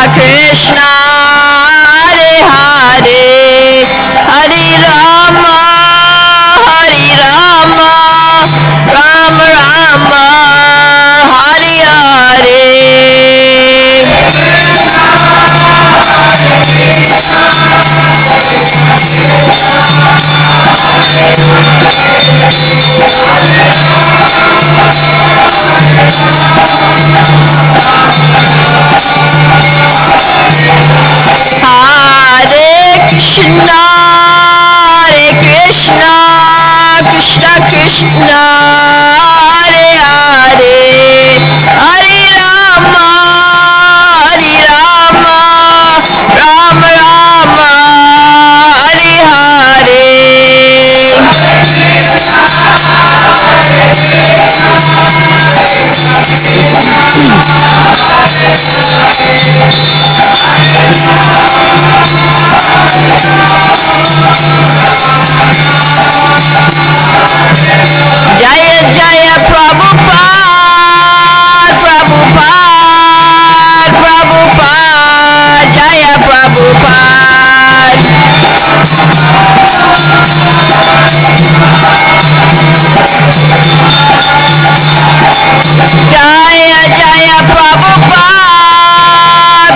Krishna Hare Hare Hare Rama Hare Rama Rama Rama Hare Hare Krishna Krishna Hare Hare Hare Rama Hare Rama Rama Rama Hare Hare Jaya Jaya Prabhupada Prabhupada Prabhupada Jaya Prabhupada Jaya Jaya Prabhupada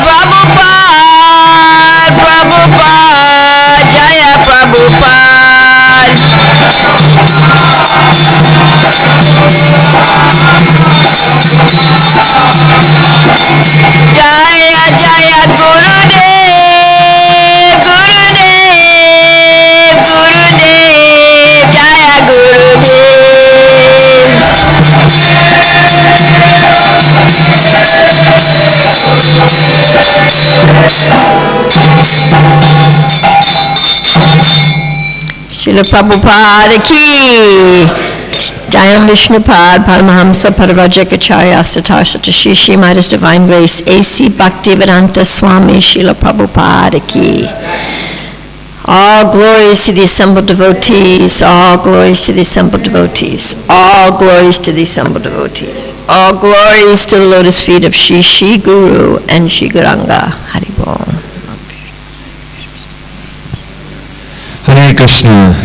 Prabhupada Prabhupada Jaya Prabhupada Jaya Jaya Gurudev Gurudev Gurudev Jaya Gurudev Srila Prabhupada ki Jayam Vishnupad Paramahamsa Paravajakacharya Astatar Satashi Srimad His Divine Grace A.C. Bhaktivedanta Swami Srila Prabhupada ki. All glories to the assembled devotees, all glories to the assembled devotees, all glories to the assembled devotees, all glories to the lotus feet of Shri Guru and Shri Gauranga. Hari Bol. Hare Krishna.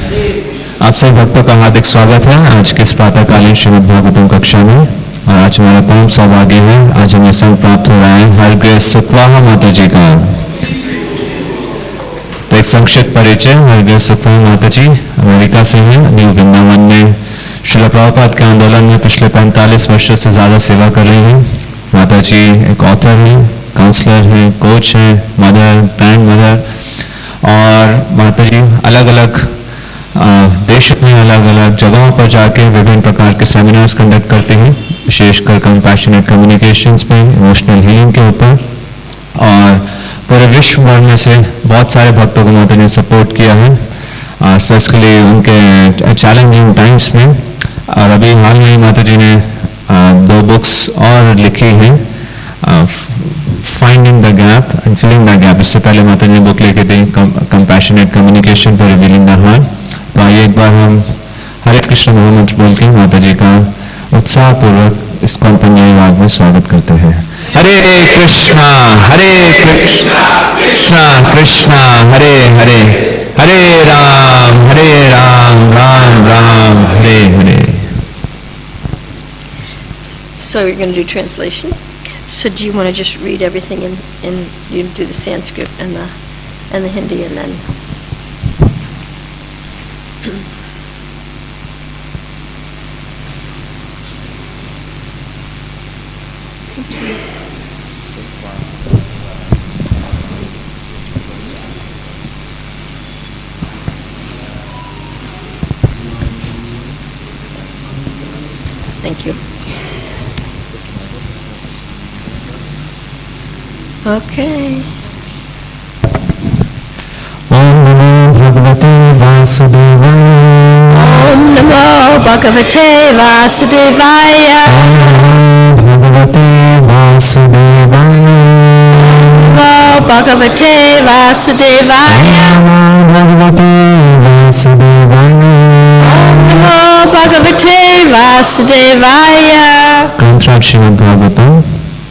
आप सभी भक्तों का हार्दिक स्वागत है आज के इस प्रातःकालीन श्रीमद् भागवतम कक्षा में। और आज हमारा परम सौभाग्य है, आज हमें संग प्राप्त हो रहा है हर ग्रेस सुखवाहा माता जी का। तो एक संक्षिप्त परिचय, हर ग्रेस सुखवाहा माता जी अमेरिका से हैं। न्यू वृंदावन में श्रील प्रभुपाद के आंदोलन में पिछले 45 वर्षों से ज़्यादा सेवा कर रही हैं। माता जी एक ऑथर हैं, काउंसलर हैं, कोच हैं, मदर, ग्रैंड मदर। और माता जी अलग अलग देश में अलग अलग जगहों पर जाके विभिन्न प्रकार के सेमिनार्स कंडक्ट करते हैं, विशेषकर कंपैशनेट कम्युनिकेशंस पे, इमोशनल हीलिंग के ऊपर। और पूरे विश्व भर में से बहुत सारे भक्तों को माता जी ने सपोर्ट किया है, स्पेशली उनके चैलेंजिंग टाइम्स में। और अभी हाल में माता जी ने 2 बुक्स और लिखी हैं, finding the gap and filling the gap. इससे पहले माता जी ने बुक लिखी थी compassionate communication for revealing the heart. तो आइए एक बार हम हरे कृष्ण महामंत्र बोल के माता जी का उत्साह पूर्वक ISKCON पंजाबी भाग में स्वागत करते हैं। हरे कृष्णा कृष्णा कृष्णा हरे हरे, हरे Ram Ram Ram Hare Hare. So you're going to do translation. So do you want to just read everything in you do the Sanskrit and the Hindi and then Thank you. Okay. Om Namo Bhagavate Vasudevaya. Om Namo Bhagavate Vasudevaya. Om Bhagavate Vasudevaya. Namo Bhagavate Vasudevaya. Bhagavate Vasudevaya. Namo Bhagavate Vasudevaya. ग्रंथराज Shrimad Bhagavatam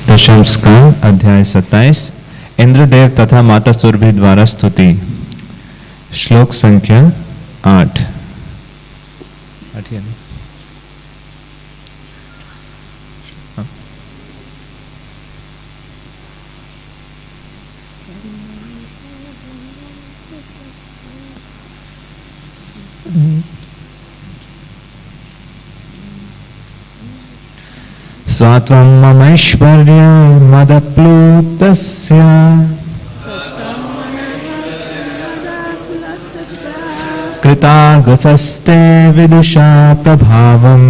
दशम स्कंद अध्याय 27 इंद्रदेव तथा माता सुरभि द्वारा स्तुति। श्लोक संख्या 8। स्वात्वं ममैश्वर्य मदप्लुतस्य कृतागसस्ते विदुषा प्रभावम्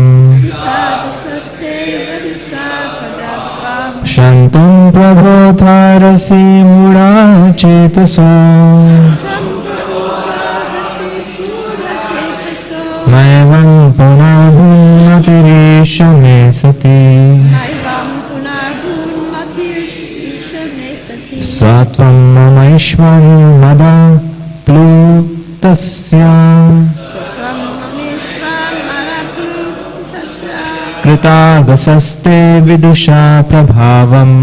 शन्तुं प्रबोधारसि मूढा चेतसो मैवं पुनर्भून्मतिरीश मे सति सत्वं ममैश्वर्यमदप्लुतस्य कृतागसस्ते विदुषा प्रभावम्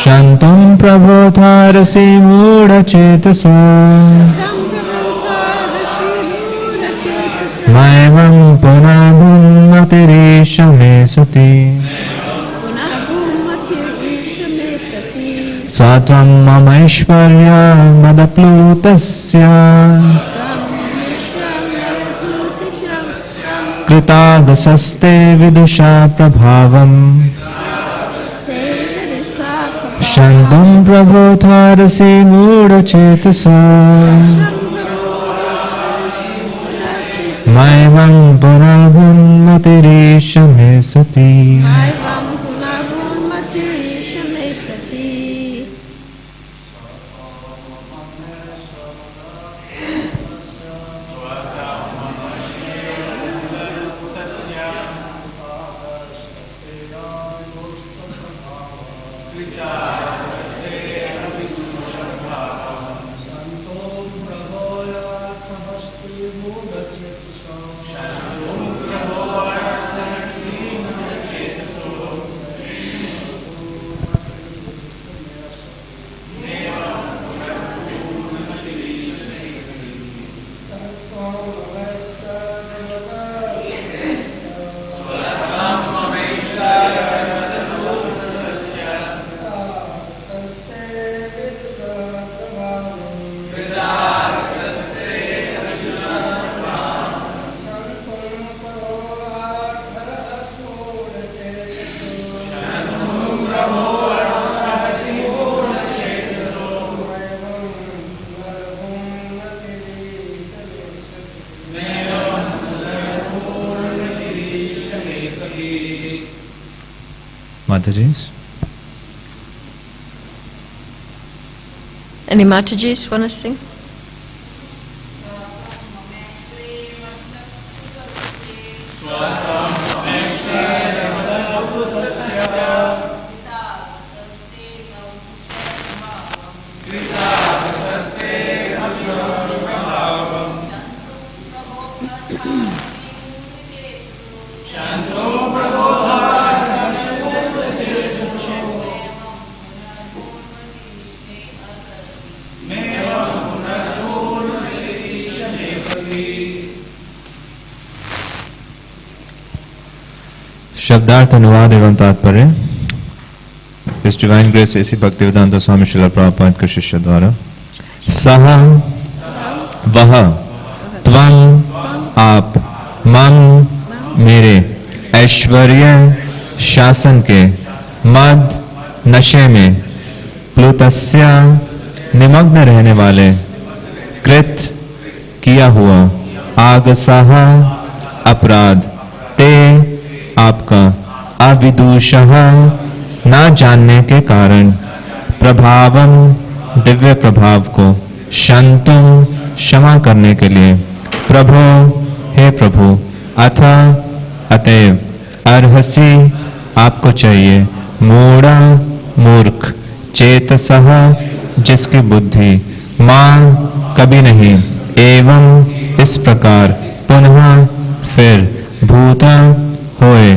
शन्तुं प्रबोधारसि मूढचेतसो मैवं पुनर्भून्मतिरीश मे सति सत्वं ममैश्वर्यमदप्लुतस्य कृतागसस्ते विदुषा प्रभावम् शन्तुं प्रबोधारसि मूढचेतसो मैवं पुनर्भून्मतिरीश मे सति Matajis? Any Matajis want to sing? शब्दार्थ अनुवाद एवं तात्पर्य इस डिवाइन ग्रेस एसी भक्तिवेदांत स्वामी श्रील प्रभुपाद के शिष्य द्वारा। सह वह त्वं आप मम मेरे ऐश्वर्य शासन के मद नशे में प्लुतस्य निमग्न रहने वाले कृत किया हुआ आगसह अपराध ते आपका अविदुषः न जानने के कारण प्रभावम दिव्य प्रभाव को शंतुम क्षमा करने के लिए प्रभु हे प्रभु अथ अतएव अर्हसि आपको चाहिए मूढ़ा मूर्ख चेतसः जिसकी बुद्धि मां कभी नहीं एवं इस प्रकार पुनः फिर भूता होए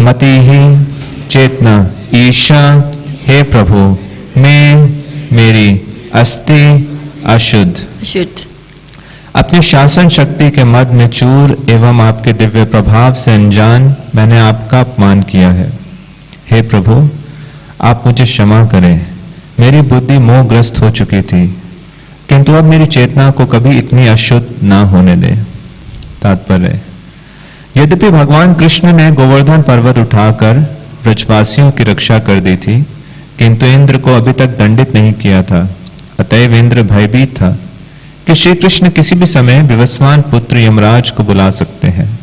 मति ही चेतना ईशा, हे प्रभु, मैं मेरी अस्थि अशुद्ध अशुद्ध अपनी शासन शक्ति के मद में चूर एवं आपके दिव्य प्रभाव से अनजान मैंने आपका अपमान किया है। हे प्रभु, आप मुझे क्षमा करें। मेरी बुद्धि मोहग्रस्त हो चुकी थी, किंतु अब मेरी चेतना को कभी इतनी अशुद्ध ना होने दे। तात्पर्य: यद्यपि भगवान कृष्ण ने गोवर्धन पर्वत उठाकर ब्रजवासियों की रक्षा कर दी थी, किंतु इंद्र को अभी तक दंडित नहीं किया था। अतएव इंद्र भयभीत था कि श्री कृष्ण किसी भी समय विवस्वान पुत्र यमराज को बुला सकते हैं,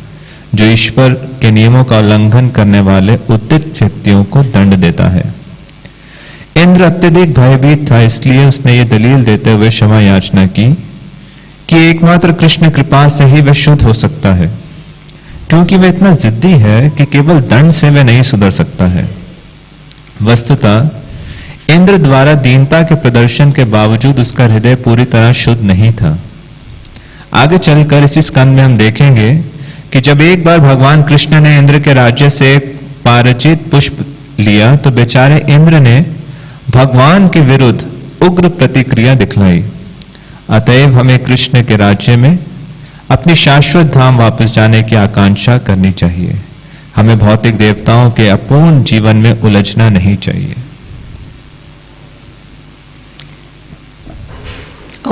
जो ईश्वर के नियमों का उल्लंघन करने वाले उद्यत व्यक्तियों को दंड देता है। इंद्र अत्यधिक भयभीत था, इसलिए उसने ये दलील देते हुए क्षमा याचना की कि एकमात्र कृष्ण कृपा से ही वह शुद्ध हो सकता है, क्योंकि वह इतना जिद्दी है कि केवल दंड से वह नहीं सुधर सकता है। वस्तुतः इंद्र द्वारा दीनता के प्रदर्शन के बावजूद उसका हृदय पूरी तरह शुद्ध नहीं था। आगे चलकर इसी स्कंद में हम देखेंगे कि जब एक बार भगवान कृष्ण ने इंद्र के राज्य से एक पारिजात पुष्प लिया, तो बेचारे इंद्र ने भगवान के विरुद्ध उग्र प्रतिक्रिया दिखलाई। अतएव हमें कृष्ण के राज्य में अपनी शाश्वत धाम वापस जाने की आकांक्षा करनी चाहिए। हमें भौतिक देवताओं के अपूर्ण जीवन में उलझना नहीं चाहिए।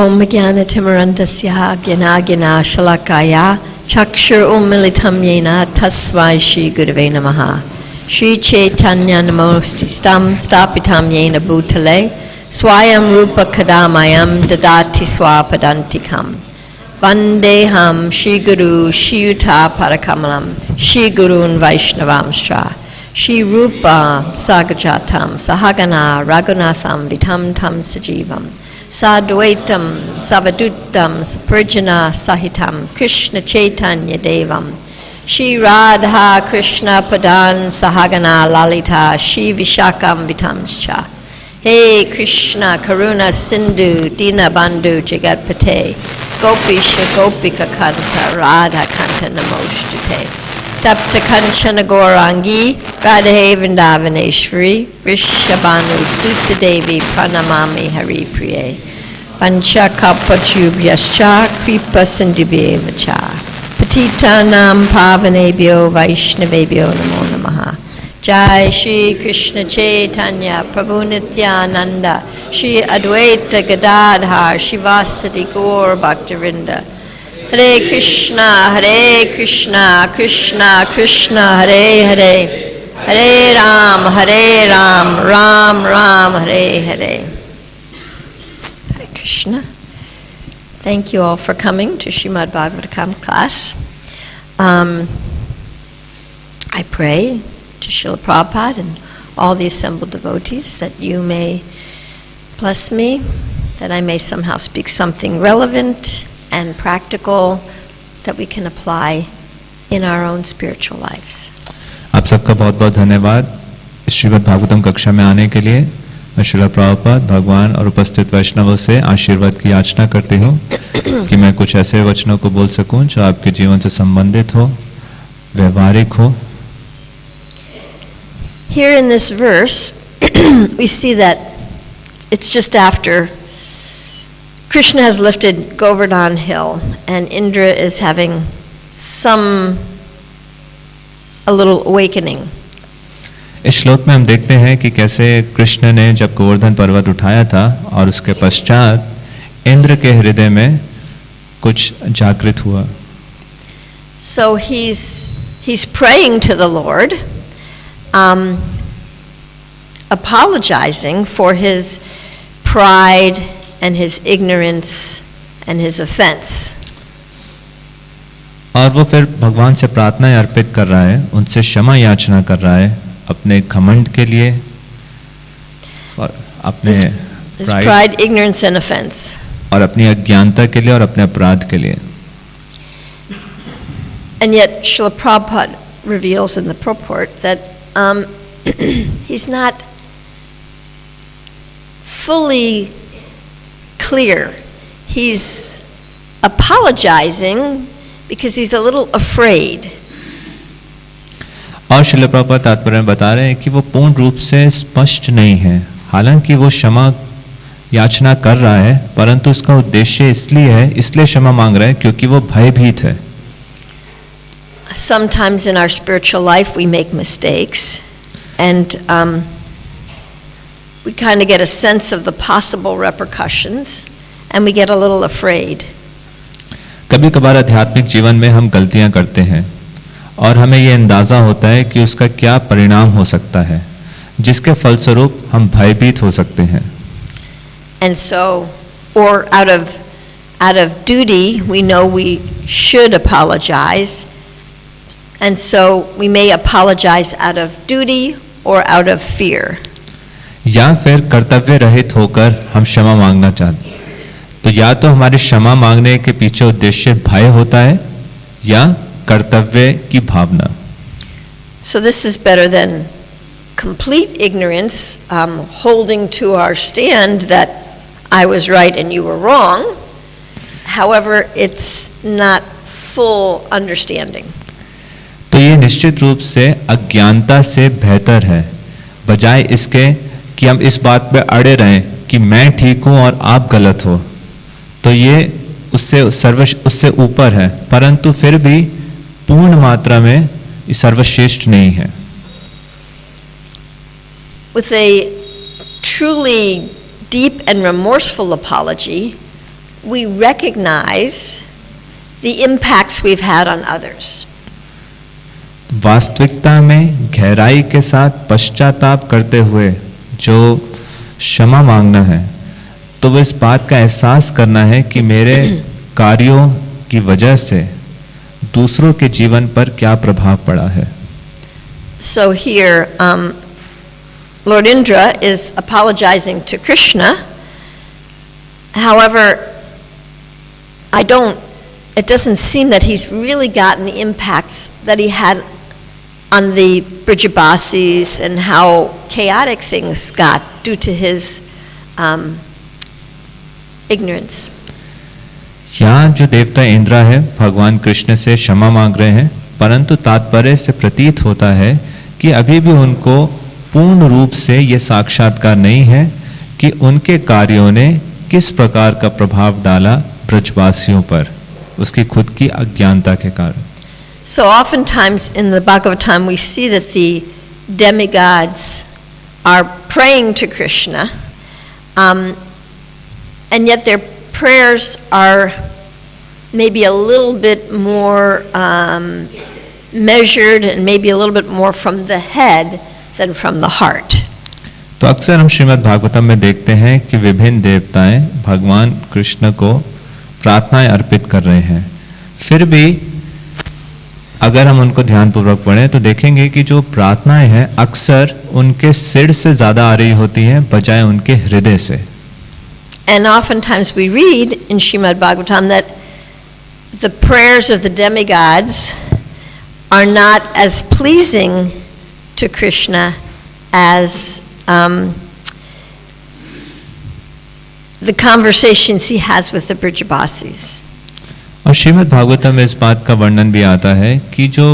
ओम ज्ञानतिमिरन्धस्य ज्ञानाज्ञानशलाकया चक्षुरुन्मीलितं येन तस्मै श्रीगुरवे नमः। श्रीचैतन्यनमोऽस्तं स्थापितं येन भूतले स्वयं रूपकदा मह्यं ददाति स्वपदान्तिकम्। वन्देऽहं श्रीगुरु श्रीयुतापरकमलं श्रीगुरून् वैष्णवांश्च। श्रीरूपं साग्रजातं सहगना रघुनाथं विधं तं सजीवम् साद्वैतं सवधूतं सपरिजना सहितं कृष्ण चैतन्य देवं श्री राधा कृष्ण पदान् सहगना ललिता श्री विशाखं विधंश्च। हे कृष्ण करुणा सिंधु दीनबंधु जगत्पते गोपीश गोपिका कांत राधा कांत नमोस्तुते। तप्त कंचन गौरांगी राधे वृंदावनेश्वरी वृषभानुसुत देवी प्रणमामि हरिप्रिये। पंचकल्पतरुभ्यश्च कृपा सिन्धुभ्येव च पतितानां पावनेभ्यो वैष्णवेभ्यो नमो नमः। जय श्री कृष्ण चैतन्य प्रभु नित्यानंद श्री अद्वैत गदाधर शिवासदि गौर भक्तवृंद। हरे कृष्णा कृष्णा कृष्णा हरे हरे, हरे Ram Ram Ram Hare Hare. Hare Krishna. Thank you all for coming to Srimad Bhagavatam class. I pray to Srila Prabhupada and all the assembled devotees that you may bless me, that I may somehow speak something relevant and practical that we can apply in our own spiritual lives. आप सबका बहुत बहुत धन्यवाद श्रीमद् भागवतम कक्षा में आने के लिए। मैं श्रील प्रभुपाद भगवान और उपस्थित वैष्णवों से आशीर्वाद की याचना करती हूँ कि मैं कुछ ऐसे वचनों को बोल सकूं जो आपके जीवन से संबंधित हो, व्यवहारिक हो। Here in this verse, we see that it's just after Krishna has lifted Govardhan hill and Indra is having a little awakening. इस श्लोक में हम देखते हैं कि कैसे कृष्ण ने जब गोवर्धन पर्वत उठाया था और उसके पश्चात इंद्र के हृदय में कुछ जागृत हुआ। So he's praying to the Lord, apologizing for his pride and his ignorance and his offense. और वो फिर भगवान से प्रार्थना अर्पित कर रहा है, उनसे क्षमा याचना कर रहा है अपने घमंड के लिए, अपने his pride, ignorance and offense. और अपनी अज्ञानता के लिए और अपने अपराध के लिए। And yet Srila Prabhupada reveals in the purport that he's not fully clear. He's apologizing because he's a little afraid. और श्रील प्रभुपाद तात्पर्य में बता रहे हैं कि वो पूर्ण रूप से स्पष्ट नहीं है। हालांकि वो क्षमा याचना कर रहा है, परंतु उसका उद्देश्य इसलिए क्षमा मांग रहा है क्योंकि वो भयभीत है। Sometimes in our spiritual life we make mistakes, and we kind of get a sense of the possible repercussions, and we get a little afraid. कभी कभार आध्यात्मिक जीवन में हम गलतियां करते हैं और हमें ये अंदाजा होता है कि उसका क्या परिणाम हो सकता है, जिसके फलस्वरूप हम भयभीत हो सकते हैं। And so, or out of duty, we know we should apologize, and so we may apologize out of duty or out of fear. या फिर कर्तव्य रहित होकर हम क्षमा मांगना चाहते, तो या तो हमारे क्षमा मांगने के पीछे उद्देश्य भय होता है या कर्तव्य की भावना। So this is better than complete ignorance, holding to our stand that I was right and you were wrong. However, it's not full understanding. तो ये निश्चित रूप से अज्ञानता से बेहतर है, बजाय इसके कि हम इस बात पे अड़े रहें कि मैं ठीक हूं और आप गलत हो। तो ये उससे ऊपर है, परंतु फिर भी पूर्ण मात्रा में सर्वश्रेष्ठ नहीं है। With a truly deep and remorseful apology, we recognize the impacts we've had on others. वास्तविकता में गहराई के साथ पश्चाताप करते हुए जो क्षमा मांगना है, तो वो इस बात का एहसास करना है कि मेरे कार्यों की वजह से दूसरों के जीवन पर क्या प्रभाव पड़ा है। So here, Lord Indra is apologizing to Krishna. However, it doesn't seem that he's really gotten the impacts that he had on the Brijabasis and how chaotic things got due to his ignorance. यहाँ जो देवता इंद्रा है भगवान कृष्ण से क्षमा मांग रहे हैं, परंतु तात्पर्य से प्रतीत होता है कि अभी भी उनको पूर्ण रूप से ये साक्षात्कार नहीं है कि उनके कार्यों ने किस प्रकार का प्रभाव डाला ब्रजवासियों पर, उसकी खुद की अज्ञानता के कारण। So oftentimes in the Bhagavatam we see that the demigods are praying to Krishna, and yet their prayers are maybe a little bit more measured and maybe a little bit more from the head than from the heart. तो अक्सर हम श्रीमद् भागवतम में देखते हैं कि विभिन्न देवताएं भगवान कृष्ण को प्रार्थनाएं अर्पित कर रहे हैं। फिर भी अगर हम उनको ध्यानपूर्वक पढ़ें तो देखेंगे कि जो प्रार्थनाएं हैं अक्सर उनके सिर से ज्यादा आ रही होती हैं बजाय उनके हृदय से। And oftentimes we read in Srimad Bhagavatam that the prayers of the demigods are not as pleasing to Krishna as the conversations he has with the Brijabasis. और श्रीमद् भागवतम में इस बात का वर्णन भी आता है कि जो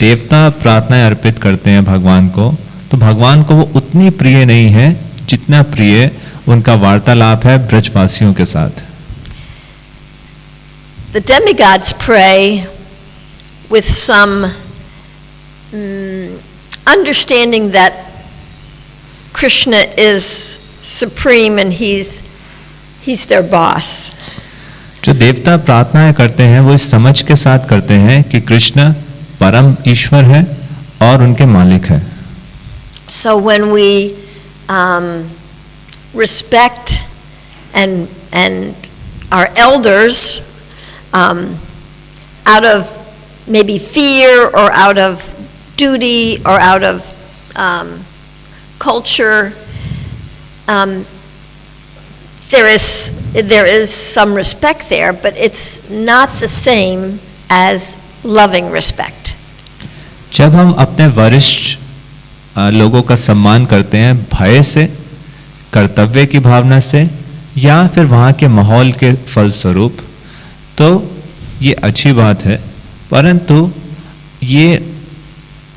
देवता प्रार्थनाएं अर्पित करते हैं भगवान को, तो भगवान को वो उतनी प्रिय नहीं है जितना प्रिय उनका वार्तालाप है ब्रजवासियों के साथ। The demigods pray with some understanding that Krishna is supreme and he's their boss. जो देवता प्रार्थनाएं करते हैं वो इस समझ के साथ करते हैं कि कृष्ण परम ईश्वर है और उनके मालिक है। So when we respect and our elders out of maybe fear or out of duty or out of culture, there is some respect there, but it's not the same as loving respect. जब हम अपने वरिष्ठ लोगों का सम्मान करते हैं भय से, कर्तव्य की भावना से या फिर वहाँ के माहौल के फलस्वरूप, तो ये अच्छी बात है, परंतु ये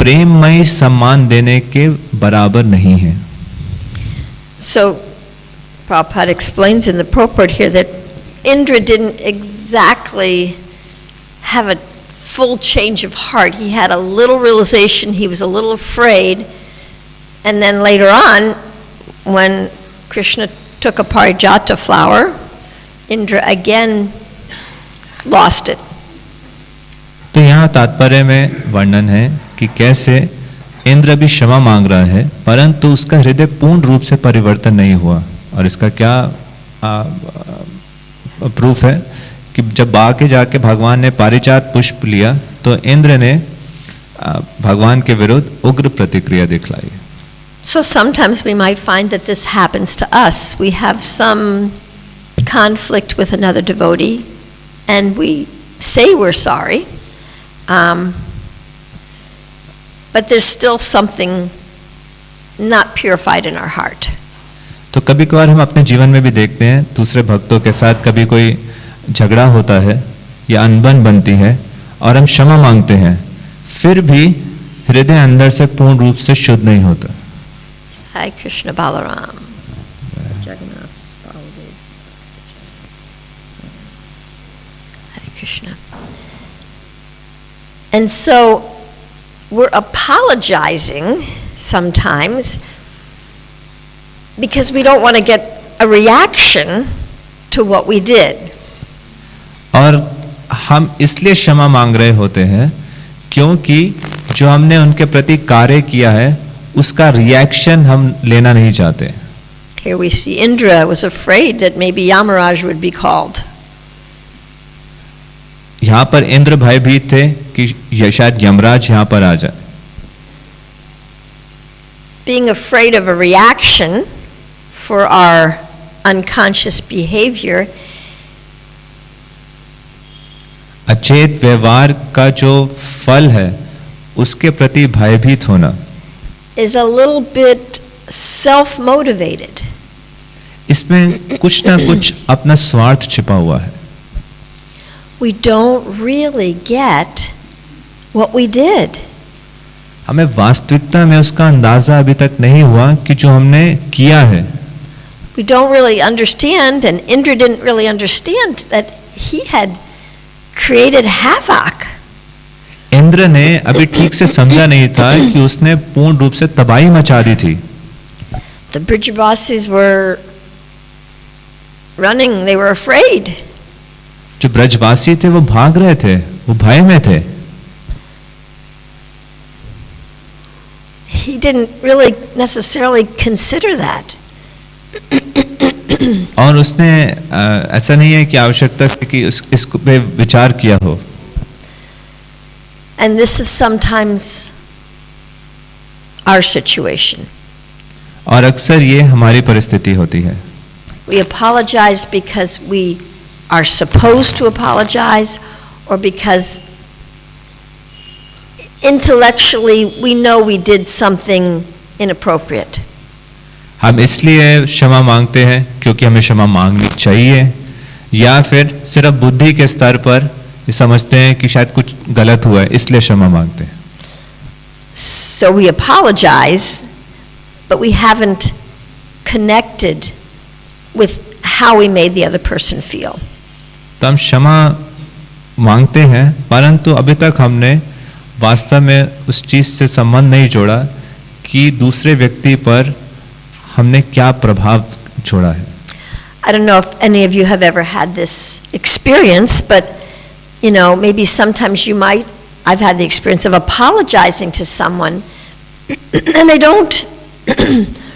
प्रेममय सम्मान देने के बराबर नहीं है। So, Prabhupada explains in the purport here that Indra didn't exactly have a full change of heart. He had a little realization, he was a little afraid, and then later on, when Krishna took a parijata flower, Indra again lost it. तो यहाँ तात्पर्य में वर्णन है कि कैसे इंद्र भी क्षमा मांग रहा है, परंतु उसका हृदय पूर्ण रूप से परिवर्तन नहीं हुआ। और इसका क्या प्रूफ है कि जब आके जाके भगवान ने पारिजात पुष्प लिया तो इंद्र ने भगवान के विरुद्ध उग्र प्रतिक्रिया दिखलाई। So sometimes we might find that this happens to us. We have some conflict with another devotee and we say we're sorry, but there's still something not purified in our heart. तो कभी कभार हम अपने जीवन में भी देखते हैं, दूसरे भक्तों के साथ कभी कोई झगड़ा होता है या अनबन बनती है और हम क्षमा मांगते हैं, फिर भी हृदय अंदर से पूर्ण रूप से शुद्ध नहीं होता। Hare Krishna Balaram. Jagannath Baladev. Hare Krishna. And so we're apologizing sometimes because we don't want to get a reaction to what we did. और हम इसलिए क्षमा मांग रहे होते हैं क्योंकि जो हमने उनके प्रति कार्य किया है उसका रिएक्शन हम लेना नहीं चाहते। Here we see Indra was afraid that maybe Yamaraj would be called. यहाँ पर इंद्र भयभीत थे कि शायद यमराज यहाँ पर आ जाए। Being afraid of a reaction for our unconscious behavior अचेत व्यवहार का जो फल है उसके प्रति भयभीत होना is a little bit self-motivated. इसमें कुछ ना कुछ अपना स्वार्थ छिपा हुआ है। We don't really get what we did. हमें वास्तविकता में उसका अंदाजा अभी तक नहीं हुआ कि जो हमने किया है। We don't really understand, and Indra didn't really understand that he had created havoc. Indra ने अभी ठीक से समझा नहीं था कि उसने पूर्ण रूप से तबाही मचा दी थी। The Brijavasis were running, they were afraid. जो ब्रजवासी थे वो भाग रहे थे, वो भय में थे। He didn't really necessarily consider that. और उसने ऐसा नहीं है कि आवश्यकता से कि इस पे विचार किया हो। And this is sometimes our situation. और अक्सर ये हमारी परिस्थिति होती है। We apologize because we are supposed to apologize, or because intellectually we know we did something inappropriate. हम इसलिए क्षमा मांगते हैं क्योंकि हमें क्षमा मांगनी चाहिए, या फिर सिर्फ बुद्धि के स्तर पर ये समझते हैं कि शायद कुछ गलत हुआ है इसलिए क्षमा मांगते हैं। So we apologize, but we haven't connected with how we made the other person feel. तो हम क्षमा मांगते हैं परंतु अभी तक हमने वास्तव में उस चीज से संबंध नहीं जोड़ा कि दूसरे व्यक्ति पर हमने क्या प्रभाव छोड़ा है। I don't know if any of you have ever had this experience, but you know, maybe sometimes you might. I've had the experience of apologizing to someone and they don't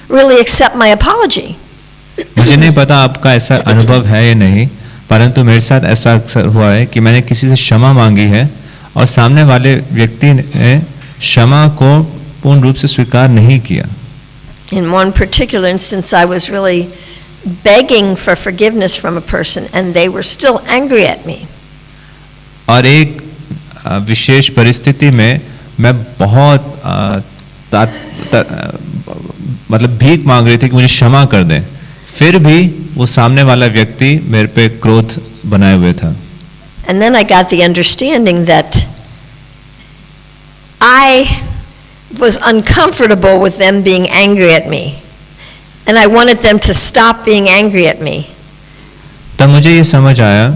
really accept my apology. मुझे नहीं पता आपका ऐसा अनुभव है या नहीं, परंतु मेरे साथ ऐसा अक्सर हुआ है कि मैंने किसी से क्षमा मांगी है और सामने वाले व्यक्ति ने क्षमा को पूर्ण रूप से स्वीकार नहीं किया। In one particular instance, I was really begging for forgiveness from a person and they were still angry at me. और एक विशेष परिस्थिति में मैं बहुत मतलब भीख मांग रही थी कि मुझे क्षमा कर दें, फिर भी वो सामने वाला व्यक्ति मेरे पे क्रोध बनाए हुए था। And then I got the understanding that I was uncomfortable with them being angry at me. And I wanted them to stop being angry at me. तब मुझे ये समझ आया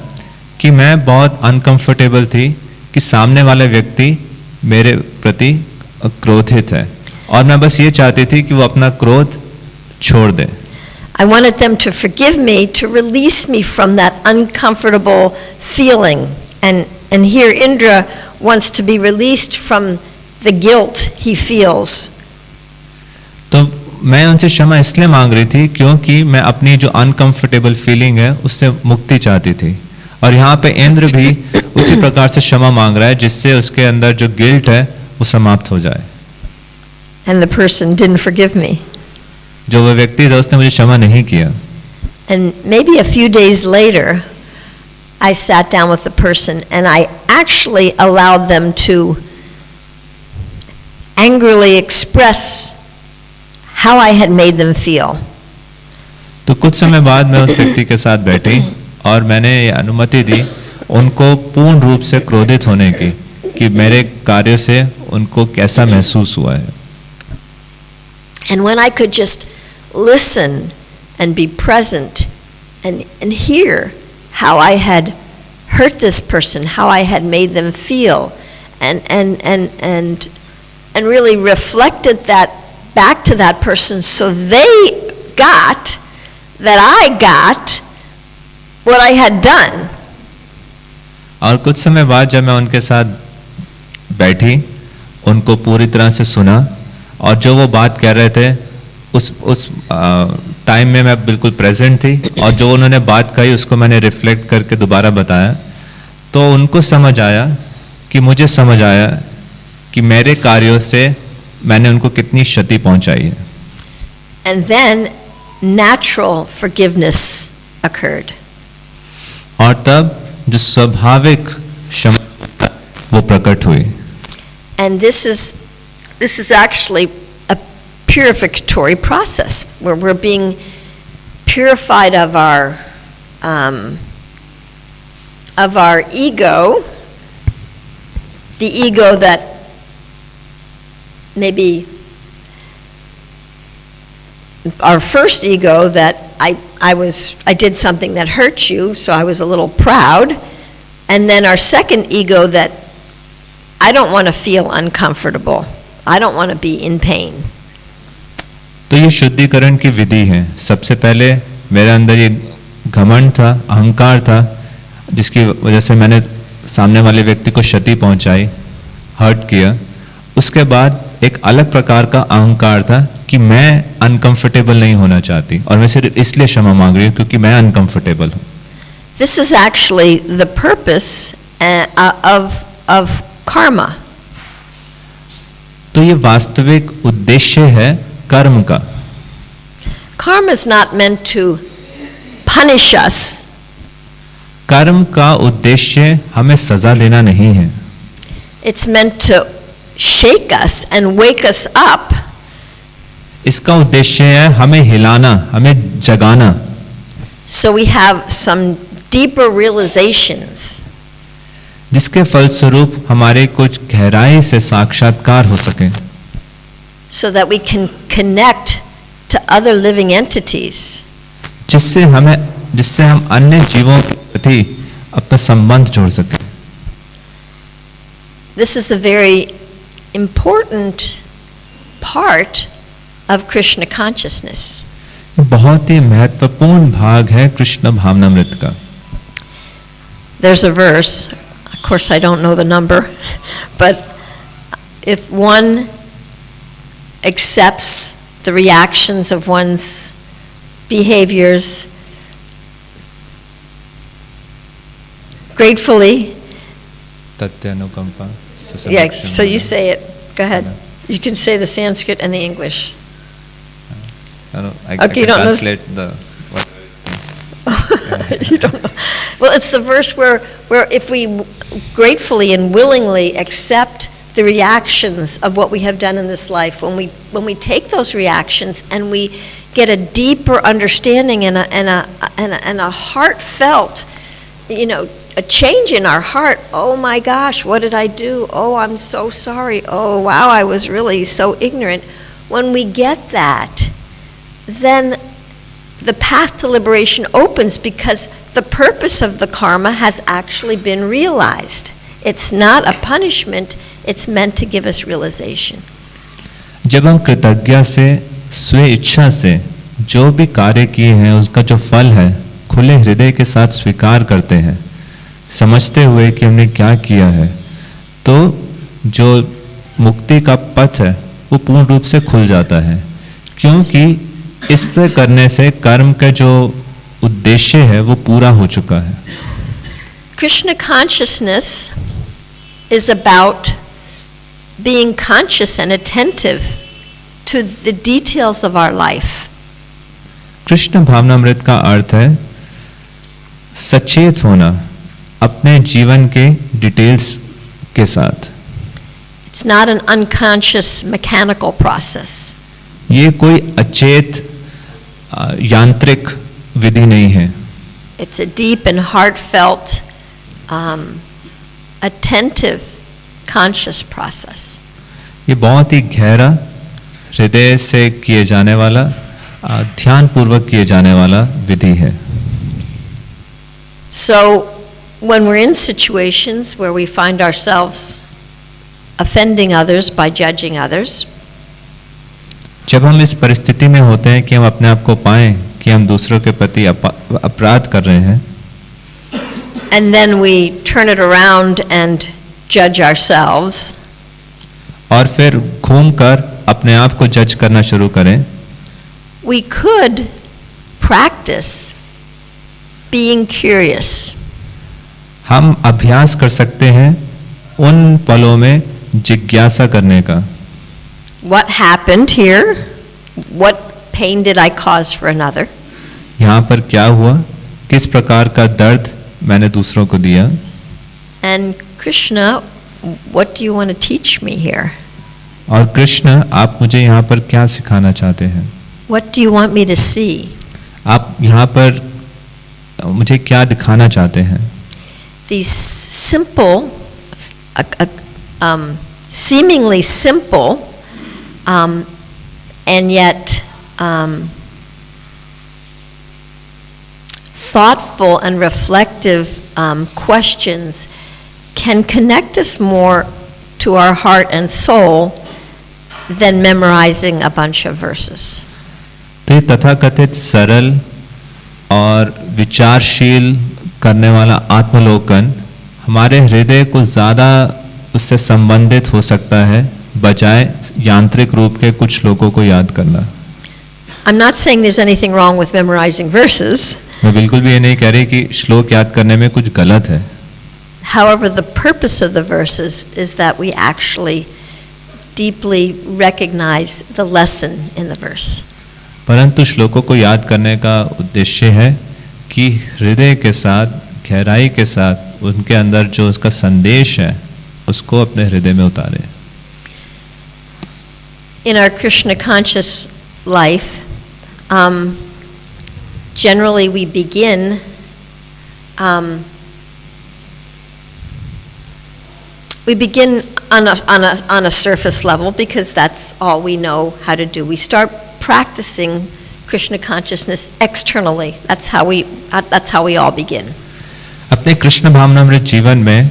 कि मैं बहुत अनकंफर्टेबल थी कि सामने वाला व्यक्ति मेरे प्रति क्रोधित है और मैं बस ये चाहती थी कि वो अपना क्रोध छोड़ दे. I wanted them to forgive me, to release me from that uncomfortable feeling. And here Indra wants to be released from the guilt he feels. तो मैं उनसे क्षमा इसलिए मांग रही थी क्योंकि मैं अपनी जो अनकंफर्टेबल फीलिंग है उससे मुक्ति चाहती थी. और यहाँ पे इंद्र भी उसी प्रकार से क्षमा मांग रहा है जिससे उसके अंदर जो गिल्ट है वो समाप्त हो जाए. And the person didn't forgive me. जो वो व्यक्ति था उसने मुझे क्षमा नहीं किया. And maybe a few days later, I sat down with the person and I actually allowed them to angrily express how I had made them feel. तो कुछ समय बाद मैं उस व्यक्ति के साथ बैठी और मैंने ये अनुमति दी उनको पूर्ण रूप से क्रोधित होने की कि मेरे कार्यों से उनको कैसा महसूस हुआ है. And when I could just listen and be present and hear how I had hurt this person, how I had made them feel, and really reflected that back to that person so they got that I got what I had done. और कुछ समय बाद जब मैं उनके साथ बैठी उनको पूरी तरह से सुना और जो वो बात कह रहे थे उस टाइम में मैं बिल्कुल प्रेजेंट थी और जो उन्होंने बात कही उसको मैंने रिफ्लेक्ट करके दोबारा बताया तो उनको समझ आया कि मुझे समझ आया कि मेरे कार्यों से मैंने उनको कितनी क्षति पहुंचाई है. And then natural forgiveness occurred. और तब जो स्वाभाविक क्षमा वो प्रकट हुई. And this is actually a purificatory process where we're being purified of our ego, the ego that maybe our first ego that I did something that hurt you, so I was a little proud, and then our second ego that I don't want to feel uncomfortable. I don't want to be in pain. तो ये शुद्धिकरण की विधि है. सबसे पहले मेरे अंदर ये घमंड था, अहंकार था, जिसकी वजह से मैंने सामने वाले व्यक्ति को क्षति पहुंचाई, हर्ट किया. उसके बाद एक अलग प्रकार का अहंकार था कि मैं अनकंफर्टेबल नहीं होना चाहती और मैं सिर्फ इसलिए क्षमा मांग रही हूँ क्योंकि मैं अनकंफर्टेबल हूँ. This is actually the purpose of karma. तो ये वास्तविक उद्देश्य है कर्म का. Karma is not meant to punish us. कर्म का उद्देश्य हमें सजा देना नहीं है. It's meant to shake us and wake us up. इसका उद्देश्य है हमें हिलाना, हमें जगाना. So we have some deeper realizations. जिसके फलस्वरूप हमारे कुछ गहराई से साक्षात्कार हो सके. So that we can connect to other living entities. जिससे हम अन्य जीवों के प्रति अपना संबंध जोड़ सके. This is a very important part of Krishna consciousness. बहुत ही महत्वपूर्ण भाग है कृष्ण भावनामृत का. There's a verse, of course I don't know the number, but if one accepts the reactions of one's behaviors gratefully. Tatyanukampa. Yeah, so you say it. Go ahead. You can say the Sanskrit and the English. I Okay, you don't know- translate the what You don't know. Well, it's the verse where if we gratefully and willingly accept the reactions of what we have done in this life, when we take those reactions and we get a deeper understanding and a heartfelt, a change in our heart. Oh my gosh, what did I do? Oh, I'm so sorry. Oh, wow, I was really so ignorant. When we get that, then the path to liberation opens because the purpose of the karma has actually been realized. It's not a punishment, it's meant to give us realization. जब हम कृतज्ञता से स्व इच्छा से जो भी कार्य किए हैं उसका जो फल है खुले हृदय के साथ स्वीकार करते हैं, समझते हुए कि हमने क्या किया है, तो जो मुक्ति का पथ है वो पूर्ण रूप से खुल जाता है, क्योंकि इससे करने से कर्म का जो उद्देश्य है वो पूरा हो चुका है. Krishna consciousness is about being conscious and attentive to the details of our life. Krishna भावनामृत का अर्थ है सचेत होना अपने जीवन के डिटेल्स के साथ. It's not an unconscious mechanical process. ये कोई अचेत यांत्रिक विधि नहीं है. It's a deep and heartfelt, attentive, conscious process. ये बहुत ही गहरा हृदय से किए जाने वाला ध्यान पूर्वक किए जाने वाला विधि है. So when we're in situations where we find ourselves offending others by judging others, जब हम इस परिस्थिति में होते हैं कि हम अपने आप को पाएं कि हम दूसरों के प्रति अपराध कर रहे हैं, and then we turn it around and judge ourselves, और फिर घूमकर अपने आप को जज करना शुरू करें, we could practice being curious. हम अभ्यास कर सकते हैं उन पलों में जिज्ञासा करने का. What happened here? What pain did I cause for another? यहाँ पर क्या हुआ, किस प्रकार का दर्द मैंने दूसरों को दिया, And Krishna, what do you want to teach me here? और कृष्ण आप मुझे यहाँ पर क्या सिखाना चाहते हैं, What do you want me to see? आप यहाँ पर मुझे क्या दिखाना चाहते हैं. These simple, seemingly simple, and yet thoughtful and reflective questions can connect us more to our heart and soul than memorizing a bunch of verses. तो ये तथाकथित सरल और विचारशील करने वाला आत्मलोकन हमारे हृदय को ज़्यादा उससे संबंधित हो सकता है बजाय यांत्रिक रूप के कुछ लोगों को याद करना. I'm not saying there's anything wrong with memorizing verses. मैं बिल्कुल भी ये नहीं कह रही कि श्लोक याद करने में कुछ गलत है. However, the purpose of the verses is that we actually deeply recognize the lesson in the verse. परंतु श्लोकों को याद करने का उद्देश्य है कि हृदय के साथ, गहराई के साथ उनके अंदर जो उसका संदेश है उसको अपने हृदय में उतारें. In our Krishna conscious life, generally we begin on a surface level because that's all we know how to do. We start practicing Krishna consciousness externally. That's how we all begin. अपने कृष्ण भावनामृत जीवन में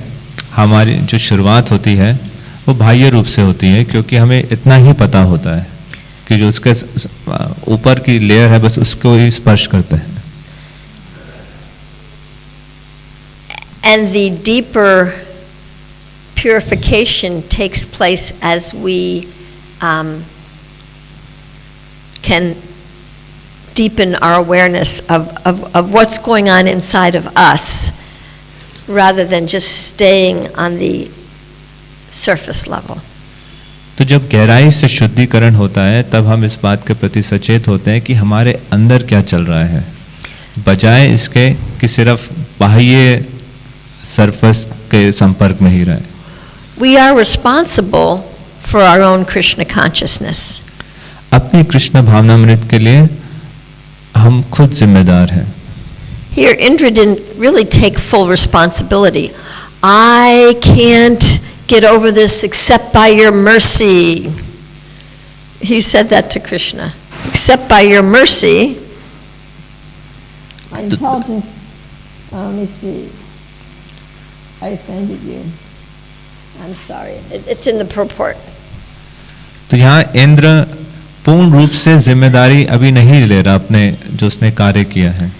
हमारी जो शुरुआत होती है वो बाह्य रूप से होती है, क्योंकि हमें इतना ही पता होता है कि जो उसके ऊपर की लेयर है बस उसको ही स्पर्श करते हैं. And the deeper purification takes place as we can deepen our awareness of what's going on inside of us, rather than just staying on the surface level. तो जब गहराई से शुद्धिकरण होता है तब हम इस बात के प्रति सचेत होते हैं कि हमारे अंदर क्या चल रहा है, बजाय इसके कि सिर्फ बाह्य सरफेस के संपर्क में ही रहे. We are responsible for our own Krishna consciousness. अपनी कृष्ण भावनामृत के लिए हम खुद जिम्मेदार हैं. Here, Indra didn't really take full responsibility. I can't get over this except by your mercy. He said that to Krishna. Except by your mercy. My intelligence, let me see. I offended you. I'm sorry. It's in the purport. तो यहाँ इंद्र पूर्ण रूप से जिम्मेदारी अभी नहीं ले रहा अपने जो उसने कार्य किया है.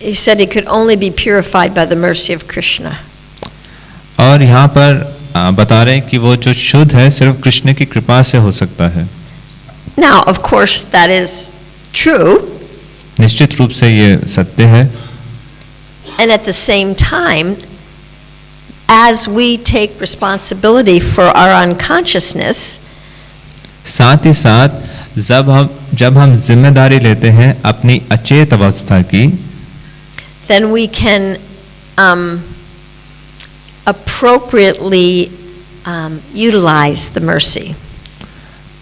He said he could only be purified by the mercy of Krishna. और यहाँ पर बता रहे हैं कि वो जो शुद्ध है सिर्फ कृष्ण की कृपा से हो सकता है. Now, of course, that is true. निश्चित रूप से ये सत्य है. And at the same time, as we take responsibility for our unconsciousness, साथ ही साथ जब हम जिम्मेदारी लेते हैं अपनी अचेत अवस्था की, then we can appropriately utilize the mercy.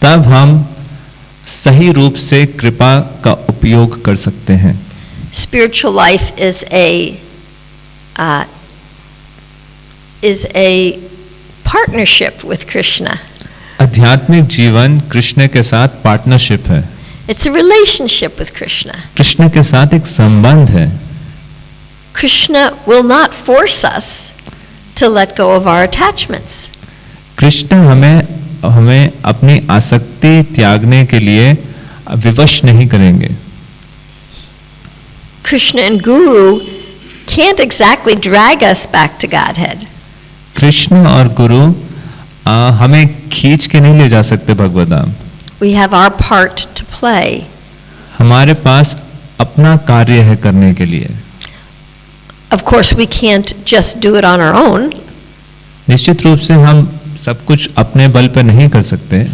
तब हम सही रूप से कृपा का उपयोग कर सकते हैं. Spiritual life is a partnership with Krishna. आध्यात्मिक जीवन कृष्ण के साथ पार्टनरशिप है. It's a relationship with Krishna. Krishna के साथ एक संबंध है. Krishna will not force us to let go of our attachments. Krishna हमें अपनी आसक्ति त्यागने के लिए विवश नहीं करेंगे. Krishna and Guru can't exactly drag us back to Godhead. Krishna और गुरु हमें खींच के नहीं ले जा सकते भगवत धाम. We have our part to play. हमारे पास अपना कार्य है करने के लिए. Of course, we can't just do it on our own. निश्चित रूप से हम सब कुछ अपने बल पर नहीं कर सकते.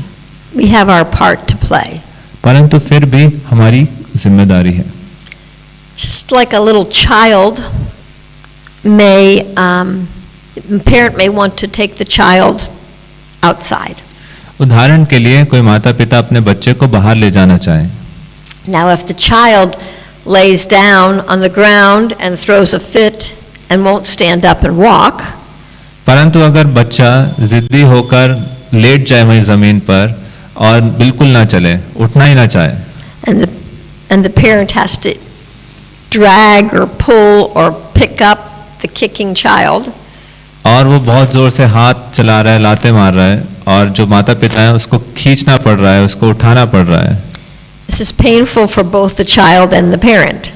We have our part to play. परंतु फिर भी हमारी जिम्मेदारी है. Just like a little child may, parent may want to take the child outside. उदाहरण के लिए कोई माता पिता अपने बच्चे को बाहर ले जाना चाहे. Now, if the child lays down on the ground and throws a fit and won't stand up and walk, परंतु अगर बच्चा जिद्दी होकर लेट जाए वहीं जमीन पर और बिल्कुल ना चले, उठना ही ना चाहे, and the parent has to drag or pull or pick up the kicking child, और वो बहुत जोर से हाथ चला रहा है, लाते मार रहा है, और जो माता पिता है उसको खींचना पड़ रहा है, उसको उठाना पड़ रहा है. this is painful for both the child and the parent.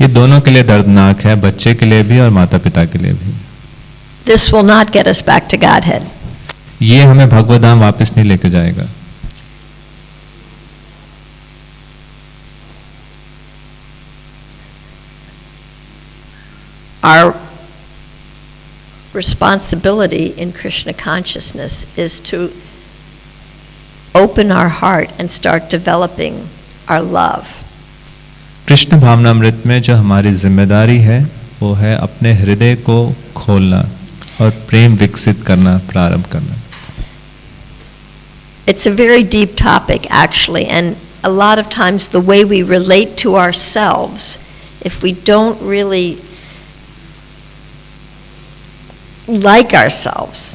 ये दोनों के लिए दर्दनाक है, बच्चे के लिए भी और माता पिता के लिए भी. This will not get us back to Godhead. ये हमें भगवत धाम वापस नहीं लेके जाएगा. Our responsibility in Krishna consciousness is to open our heart and start developing our love. Krishna भावनामृत में जो हमारी जिम्मेदारी है वो है अपने हृदय को खोलना और प्रेम विकसित करना, प्रारंभ करना. It's a very deep topic actually, and a lot of times the way we relate to ourselves, if we don't really like ourselves,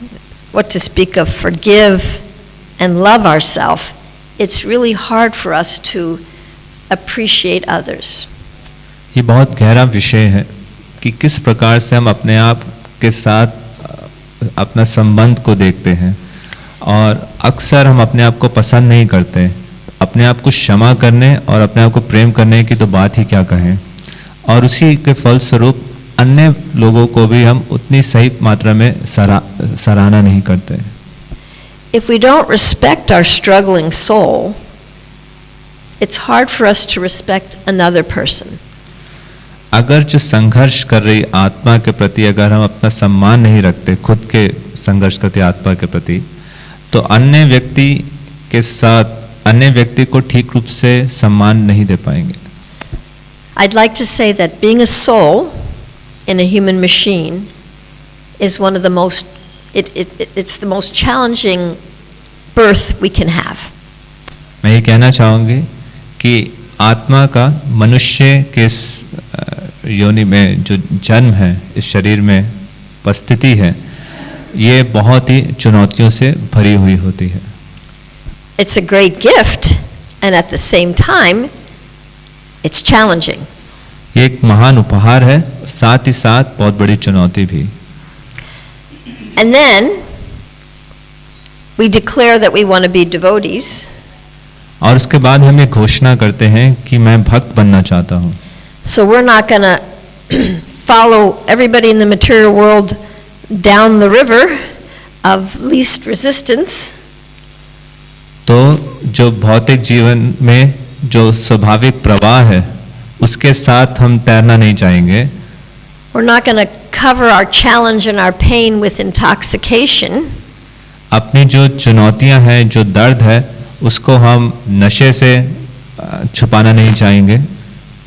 what to speak of forgive and love ourselves, it's really hard for us to appreciate others. ये बहुत गहरा विषय है कि किस प्रकार से हम अपने आप के साथ अपना संबंध को देखते हैं, और अक्सर हम अपने आप को पसंद नहीं करते. अपने आप को क्षमा करने और अपने आप को प्रेम करने की तो बात ही क्या कहें, और उसी के फलस्वरूप अन्य लोगों को भी हम उतनी सही मात्रा में सराहना नहीं करते. If we don't respect our struggling soul, it's hard for us to respect another person. अगर जो संघर्ष कर रही आत्मा के प्रति अगर हम अपना सम्मान नहीं रखते, खुद के संघर्ष करती आत्मा के प्रति, तो अन्य व्यक्ति के साथ अन्य व्यक्ति को ठीक रूप से सम्मान नहीं दे पाएंगे. I'd like to say that being a soul in a human machine is one of the most, it's the most challenging birth we can have. मैं ये कहना चाहूँगी कि आत्मा का मनुष्य के योनि में जो जन्म है, इस शरीर में उपस्थिति है, ये बहुत ही चुनौतियों से भरी हुई होती है. It's a great gift, and at the same time, it's challenging. ये एक महान उपहार है, साथ ही साथ बहुत बड़ी चुनौती भी. And then we declare that we want to be devotees. और उसके बाद हम ये घोषणा करते हैं कि मैं भक्त बनना चाहता हूँ. So we're not going to follow everybody in the material world down the river of least resistance. तो जो भौतिक जीवन में जो स्वाभाविक प्रवाह है, उसके साथ हम तैरना नहीं चाहेंगे. We're not going to cover our challenge and our pain with intoxication. अपनी जो चुनौतियां हैं, जो दर्द है, उसको हम नशे से छुपाना नहीं चाहेंगे.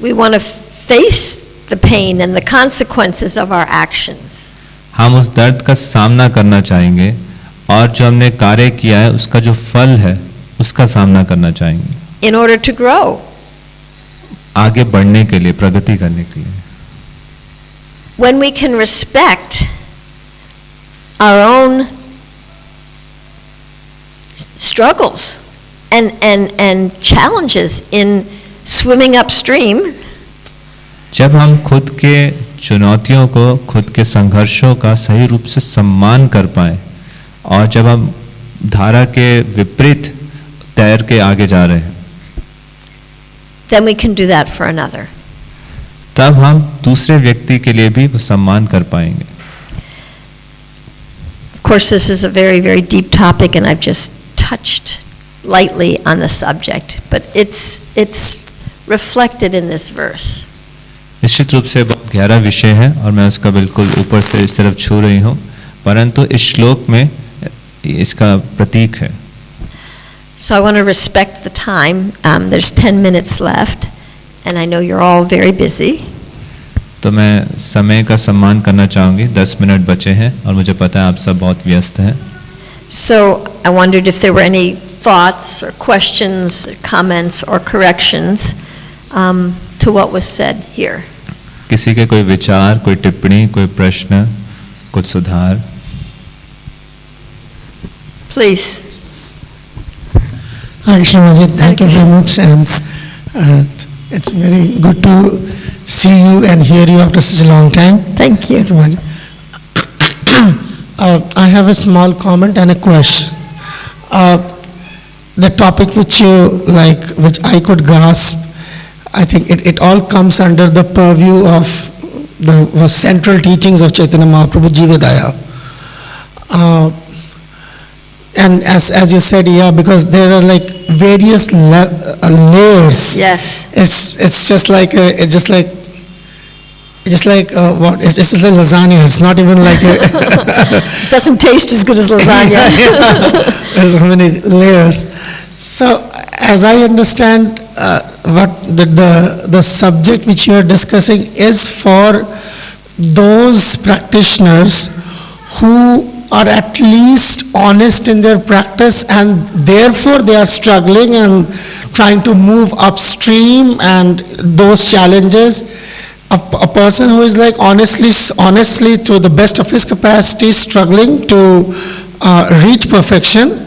We want to face the pain and the consequences of our actions. हम उस दर्द का सामना करना चाहेंगे और जो हमने कार्य किया है उसका जो फल है उसका सामना करना चाहेंगे. In order to grow. आगे बढ़ने के लिए, प्रगति करने के लिए. When we can respect our own struggles and challenges in swimming upstream, जब हम खुद के चुनौतियों को, खुद के संघर्षों का सही रूप से सम्मान कर पाए और जब हम धारा के विपरीत तैर के आगे जा रहे हैं, then we can do that for another. तब हम दूसरे व्यक्ति के लिए भी वो सम्मान कर पाएंगे. Of course, this is a very, very deep topic, and I've just touched lightly on the subject, but it's reflected in this verse. निश्चित रूप से बहुत गहरा विषय है और मैं उसका बिल्कुल ऊपर से इस तरफ छू रही हूँ, परंतु इस श्लोक में इसका प्रतीक है. So I want to respect the time. There's 10 minutes left, and I know you're all very busy. तो मैं समय का सम्मान करना चाहूँगी. 10 मिनट बचे हैं और मुझे पता है आप सब बहुत व्यस्त हैं. So I wondered if there were any thoughts or questions, or comments or corrections to what was said here. किसी के कोई विचार, कोई टिप्पणी, कोई प्रश्न, कुछ सुधार? Please. Hi, Shrimaji, thank you very much, and it's very good to see you and hear you after such a long time. Thank you. Thank you, Maji. I have a small comment and a question. The topic which you like, which I could grasp, I think it all comes under the purview of the central teachings of Chaitanya Mahaprabhu Jivedaya. And as you said, yeah, because there are like various layers. Yes. It's just like what? It's just like lasagna. It's not even like a Doesn't taste as good as lasagna. There's so many layers. So as I understand, what the subject which you are discussing is for those practitioners who are at least honest in their practice, and therefore they are struggling and trying to move upstream, and those challenges, a person who is like honestly to the best of his capacity struggling to reach perfection,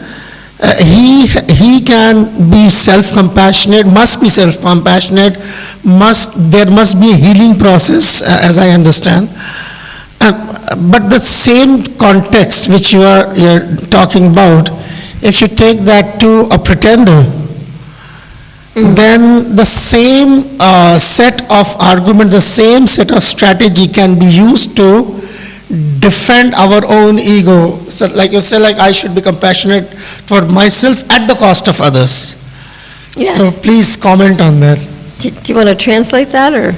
he can be self-compassionate, must be self-compassionate, there must be a healing process, as I understand. But the same context which you're talking about, if you take that to a pretender, then the same set of arguments, the same set of strategy can be used to defend our own ego. So like you say, like I should be compassionate for myself at the cost of others. Yes. So please comment on that. Do you want to translate that, or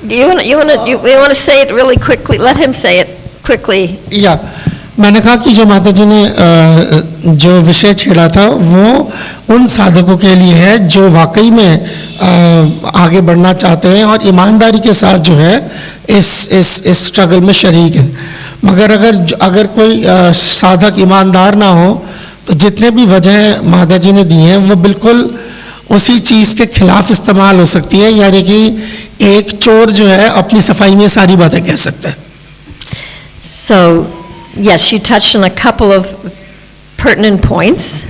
do you want to say it really quickly? Let him say it quickly. या मैंने कहा कि जो माता जी ने जो विषय छेड़ा था वो उन साधकों के लिए है जो वाकई में आगे बढ़ना चाहते हैं और ईमानदारी के साथ जो है इस स्ट्रगल में शरीक है. मगर अगर कोई साधक ईमानदार ना हो तो जितने भी वजह माता जी ने दी हैं वो बिल्कुल उसी चीज के खिलाफ इस्तेमाल हो सकती है, यानी कि एक चोर जो है अपनी सफाई में सारी बातें कह सकता है. So, yes, you touched on a couple of pertinent points.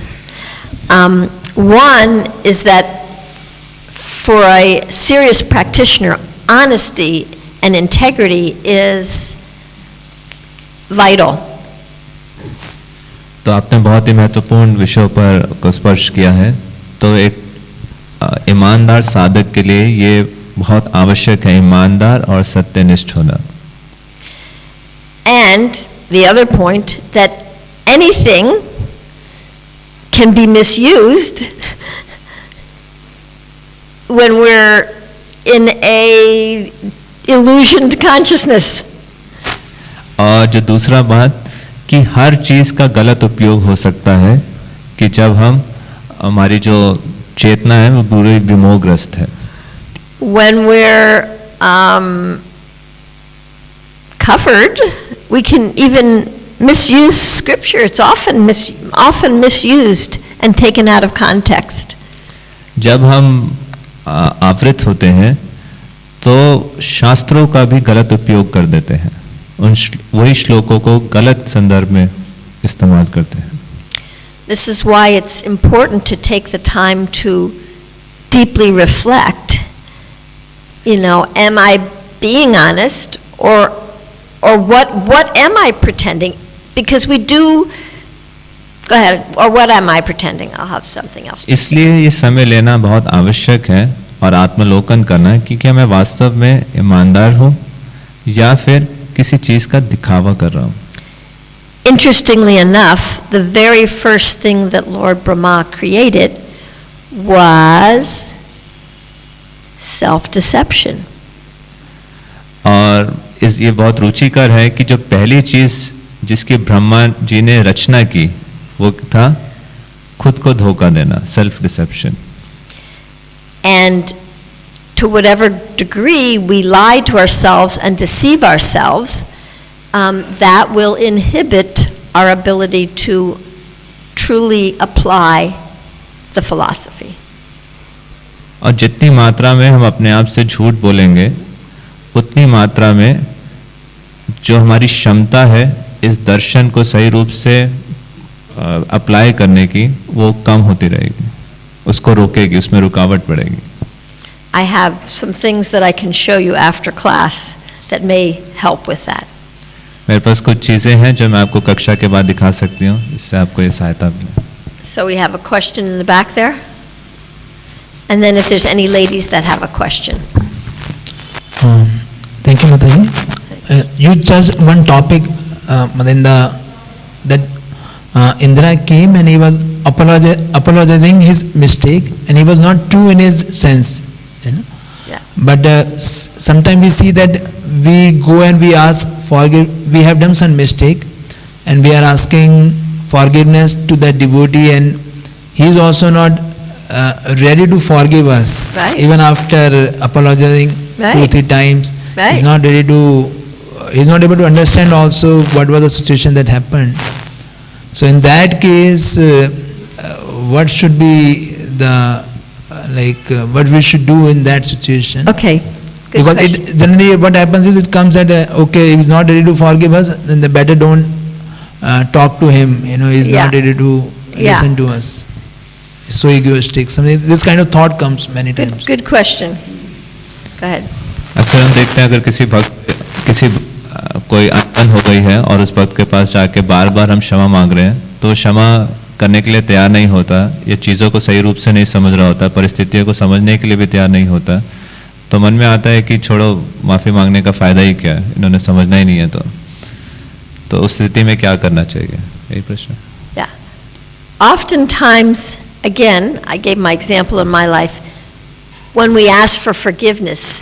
One is that for a serious practitioner, honesty and integrity is vital. तो आपने बहुत ही महत्वपूर्ण विषयों पर को स्पर्श किया है. तो एक ईमानदार साधक के लिए ये बहुत आवश्यक है, ईमानदार और सत्यनिष्ठ होना. And the other point, that anything can be misused when we're in a illusioned consciousness. और जो दूसरा बात कि हर चीज का गलत उपयोग हो सकता है कि जब हम हमारी जो चेतना है वो बुरे विमोहग्रस्त है. When we're covered, we can even misuse scripture. It's often misused and taken out of context. जब हम आवृत होते हैं तो शास्त्रों का भी गलत उपयोग कर देते हैं, वही श्लोकों को गलत संदर्भ में इस्तेमाल करते हैं. This is why it's important to take the time to deeply reflect. You know, am I being honest, or what am I pretending? Because we do. Go ahead. Or what am I pretending? I'll have something else. इसलिए ये समय लेना बहुत आवश्यक है और आत्मलोकन करना कि क्या मैं वास्तव में ईमानदार हूँ या फिर किसी चीज का दिखावा कर रहा हूँ. Interestingly enough, the very first thing that Lord Brahma created was self-deception. और ये बहुत रुचिकर है कि जो पहली चीज जिसकी ब्रह्मा जी ने रचना की वो था खुद को धोखा देना, self deception. And to whatever degree we lie to ourselves and deceive ourselves, that will inhibit our ability to truly apply the philosophy. और जितनी मात्रा में हम अपने आप से झूठ बोलेंगे उतनी मात्रा में जो हमारी क्षमता है इस दर्शन को सही रूप से अप्लाई करने की वो कम होती रहेगी, उसको रोकेगी, उसमें रुकावट पड़ेगी. I have some things that I can show you after class that may help with that. मेरे पास कुछ चीजें हैं जो मैं आपको कक्षा के बाद दिखा सकती हूँ, इससे आपको ये सहायता मिले. So we have a question in the back there. And then if there's any ladies that have a question. Thank you, Mataji. You touched one topic, that Indra came and he was apologizing his mistake, and he was not true in his sense. You know? Yeah. But sometimes we see that we go and we ask we have done some mistake, and we are asking forgiveness to that devotee, and he is also not ready to forgive us. Right. Even after apologizing Right. 2-3 times, Right. he's not ready to. He's not able to understand also what was the situation that happened. So in that case, what should be the what we should do in that situation? Okay. Good Because question. it generally what happens is it comes that okay, he's not ready to forgive us, then the better don't talk to him. You know, he's Yeah. not ready to listen to us. He's so egoistic. Something this kind of thought comes many times. Good question. Go ahead. अक्सर हम देखते हैं अगर किसी कोई अनबन हो गई है और उस भक्त के पास जाके बार बार हम क्षमा मांग रहे हैं तो क्षमा करने के लिए तैयार नहीं होता, ये चीज़ों को सही रूप से नहीं समझ रहा होता, परिस्थितियों को समझने के लिए भी तैयार नहीं होता, तो मन में आता है कि छोड़ो, माफ़ी मांगने का फ़ायदा ही क्या है, इन्होंने समझना ही नहीं है. तो उस स्थिति में क्या करना चाहिए, यही प्रश्न. Yeah. Oftentimes, again, I gave my example in my life, when we ask for forgiveness,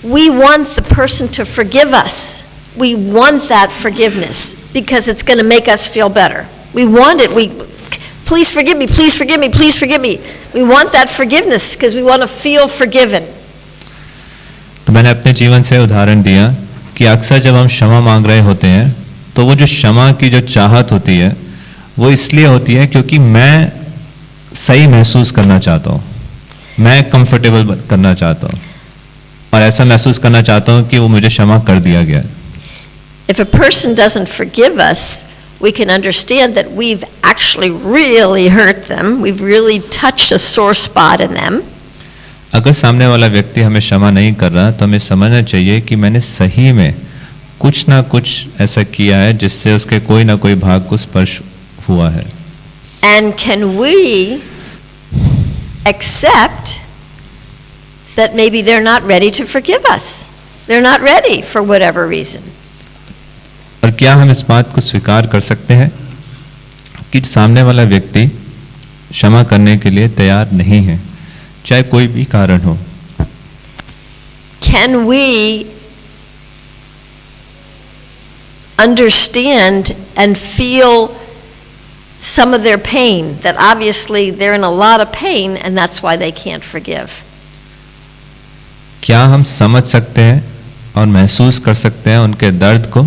we want the person to forgive us. We want that forgiveness because it's going to make us feel better. We want it. Please forgive me, please forgive me, please forgive me. We want that forgiveness because we want to feel forgiven. तो मैंने अपने जीवन से उदाहरण दिया कि अक्सर जब हम क्षमा मांग रहे होते हैं तो वो जो क्षमा की जो चाहत होती है वो इसलिए होती है क्योंकि मैं सही महसूस करना चाहता हूँ. मैं कंफर्टेबल करना चाहता हूँ और ऐसा महसूस करना चाहता हूँ कि वो मुझे क्षमा कर दिया गया। If a person doesn't forgive us, we can understand that we've actually really hurt them. We've really touched a sore spot in them. अगर सामने वाला व्यक्ति हमें क्षमा नहीं कर रहा तो हमें समझना चाहिए कि मैंने सही में कुछ ना कुछ ऐसा किया है जिससे उसके कोई ना कोई भाग को स्पर्श हुआ है। And can we accept that maybe they're not ready to forgive us? They're not ready for whatever reason. और क्या हम इस बात को स्वीकार कर सकते हैं कि सामने वाला व्यक्ति क्षमा करने के लिए तैयार नहीं है, चाहे कोई भी कारण हो? Can we understand and feel some of their pain, that obviously they're in a lot of pain and that's why they can't forgive? क्या हम समझ सकते हैं और महसूस कर सकते हैं उनके दर्द को?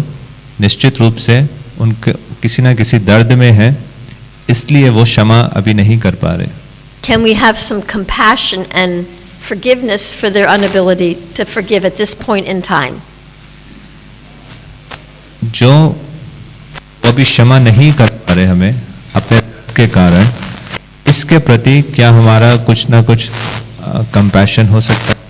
निश्चित रूप से उनके किसी ना किसी दर्द में है, इसलिए वो क्षमा अभी नहीं कर पा रहे। Can we have some compassion and forgiveness for their inability to forgive at this point in time? जो वो अभी क्षमा नहीं कर पा रहे हमें अपने दर्द के कारण, इसके प्रति क्या हमारा कुछ ना कुछ कंपैशन हो सकता है?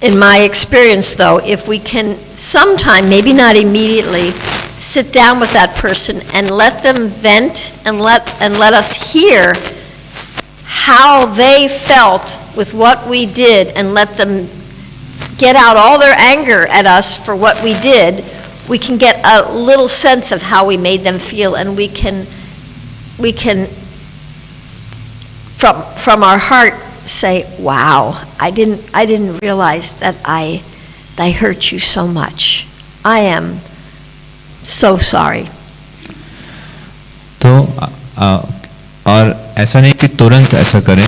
In my experience, though, if we can sometime, maybe not immediately, sit down with that person and let them vent and let us hear how they felt with what we did and let them get out all their anger at us for what we did, we can get a little sense of how we made them feel, and we can from our heart say, wow, I didn't realize that I hurt you so much. I am so sorry. तो और ऐसा नहीं कि तुरंत ऐसा करें,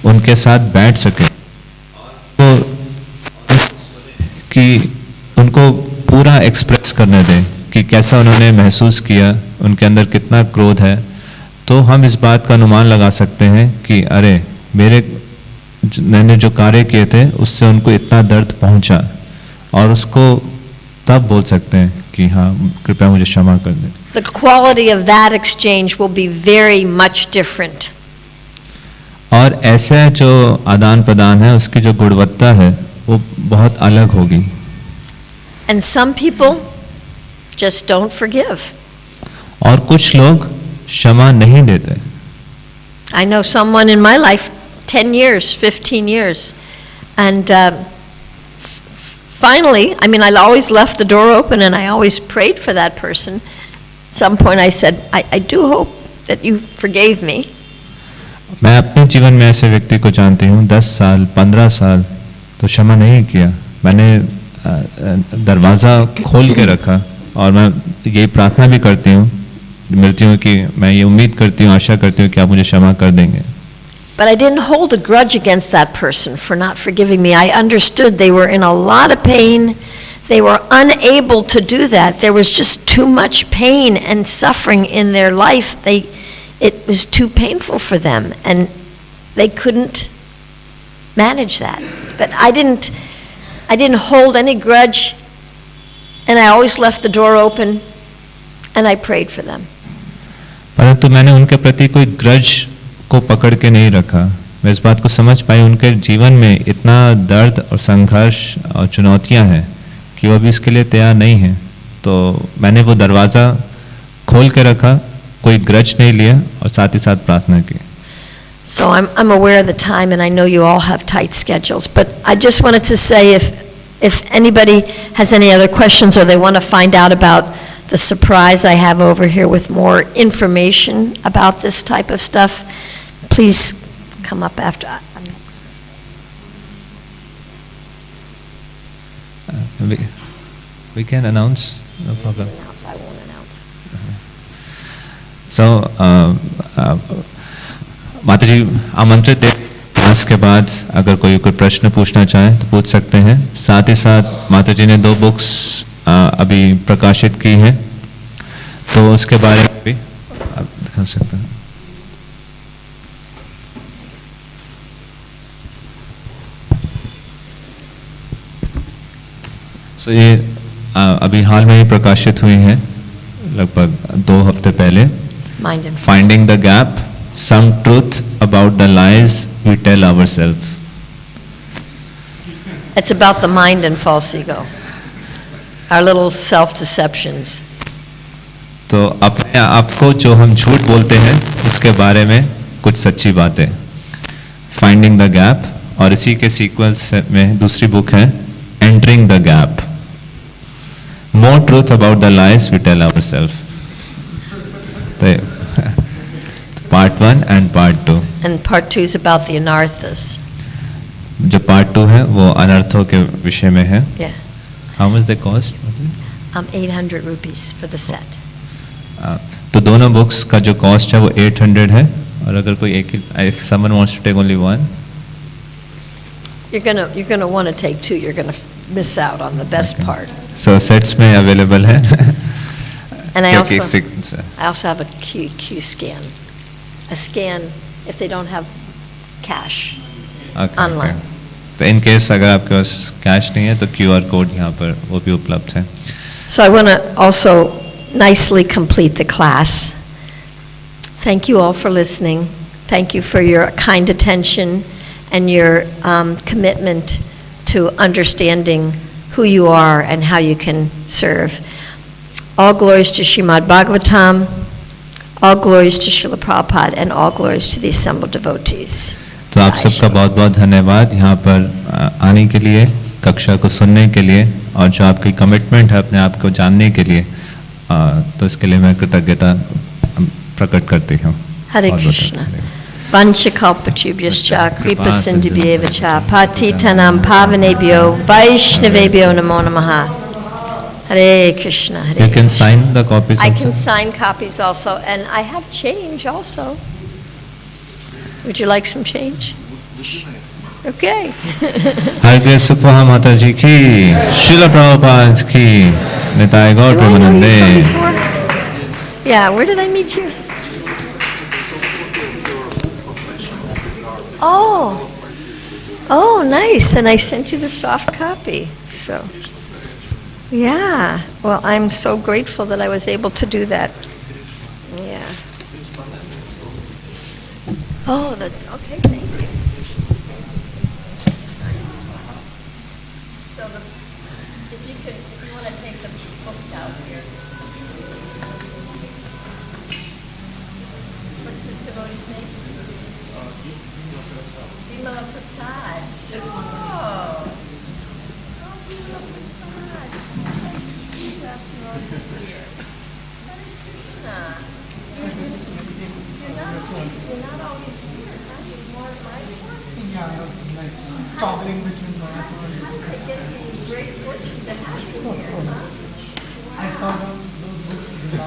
उनके साथ बैठ सके तो कि उनको पूरा एक्सप्रेस करने दें कि कैसा उन्होंने महसूस किया, उनके अंदर कितना क्रोध है, तो हम इस बात का अनुमान लगा सकते हैं कि अरे मैंने जो कार्य किए थे उससे उनको इतना दर्द पहुंचा, और उसको तब बोल सकते हैं कि हाँ कृपया मुझे क्षमा कर दें। The quality of that exchange will be very much different. और ऐसे जो आदान प्रदान है उसकी जो गुणवत्ता है वो बहुत अलग होगी। And some people just don't forgive. और कुछ लोग क्षमा नहीं देते। I know someone in my life, 10 years, 15 years, and finally, I mean, I always left the door open and I always prayed for that person. At some point I said, I do hope that you forgave me. मैं अपने जीवन में ऐसे व्यक्ति को जानती हूँ, 10 साल 15 साल तो क्षमा नहीं किया। मैंने दरवाज़ा खोल के रखा और मैं यही प्रार्थना भी करती हूँ, मिलती हूँ कि मैं ये उम्मीद करती हूँ, आशा करती हूँ कि आप मुझे क्षमा कर देंगे। But I didn't hold a grudge against that person for not forgiving me. I understood they were in a lot of pain. They were unable to do that. There was just too much pain and suffering in their life. It was too painful for them, and they couldn't manage that. But I didn't hold any grudge, and I always left the door open, and I prayed for them. परंतु मैंने उनके प्रति कोई grudge को पकड़ के नहीं रखा। मैं इस बात को समझ पाई उनके जीवन में इतना दर्द और संघर्ष और चुनौतियां हैं कि वो भी इसके लिए तैयार नहीं हैं। तो मैंने वो दरवाज़ा खोल के रखा, कोई ग्रज नहीं लिया और साथ ही साथ प्रार्थना की। So I'm aware of the time, and I know you all have tight schedules, but I just wanted to say if anybody has any other questions or they want to find out about the surprise I have over here with more information about this type of stuff, please come up after. We can announce, no problem. I won't announce. So, माता जी आमंत्रित है, class के बाद अगर कोई प्रश्न पूछना चाहे तो पूछ सकते हैं। साथ ही साथ माता जी ने 2 बुक्स अभी प्रकाशित की हैं, तो उसके बारे में भी आप दिखा सकते हैं। सो ये अभी हाल में ही प्रकाशित हुई है, लगभग 2 हफ्ते पहले. Mind and Finding the gap, some truth about the lies we tell ourselves. It's about the mind and false ego, our little self-deceptions. तो अपने आप को जो हम झूठ बोलते हैं उसके बारे में कुछ सच्ची बातें. फाइंडिंग द गैप, और इसी के सीक्वल्स में दूसरी बुक है entering the gap, more truth about the lies we tell ourselves. तो part 1 and part 2. And part 2 is about the anarthas. जो पार्ट 2 है वो अनर्थों के विषय में है. Yeah. How much the cost? 800 rupees for the set. तो दोनों बुक्स का जो कॉस्ट है वो 800 है, और अगर कोई एक, if someone wants to take only one, You're gonna want to take 2. You're gonna miss out on the best part. so sets में अवेलेबल है. And I क्योंकि also have a Q scan. A scan if they don't have cash. Okay, online. okay. तो in case अगर आपके पास cash नहीं है तो QR code यहाँ पर वो भी उपलब्ध है. So I want to also nicely complete the class. Thank you all for listening. Thank you for your kind attention and your commitment to understanding who you are and how you can serve. All glories to Srimad Bhagavatam, all glories to Srila Prabhupada, and all glories to the assembled devotees. तो आप सबका बहुत बहुत धन्यवाद यहाँ पर आने के लिए, कक्षा को सुनने के लिए, और जो आपकी कमिटमेंट है अपने आप को जानने के लिए, तो इसके लिए मैं कृतज्ञता प्रकट करती हूँ. Hare Krishna. Vanchakalpachubhyascha kripa sindhubhyeva cha patitanam pavanebhyo vaishnavebhyo namo namaha. Hare Krishna. Hare You can Krishna. sign the copies I also. can sign copies also, and I have change also. Would you like some change? Okay. हरे सुखवाहा माता जी की, श्रील प्रभुपाद की, निताय गौर Do I know you Premanande. from before? Yeah, where did I meet you? Oh, nice. And I sent you the soft copy. So, yeah. Well, I'm so grateful that I was able to do that. Yeah. Oh, okay, thank you. So, if you want to take the books out here. What's this devotee's name? Vimala Prasad. Yes, ma'am. Oh, Vimala Prasad. It's so nice to see you after all these years. Hare Krishna. You're not always here, huh? You're more at my work. Yeah, I was like toggling between my I get the great fortune to have you here, huh? I saw those books in the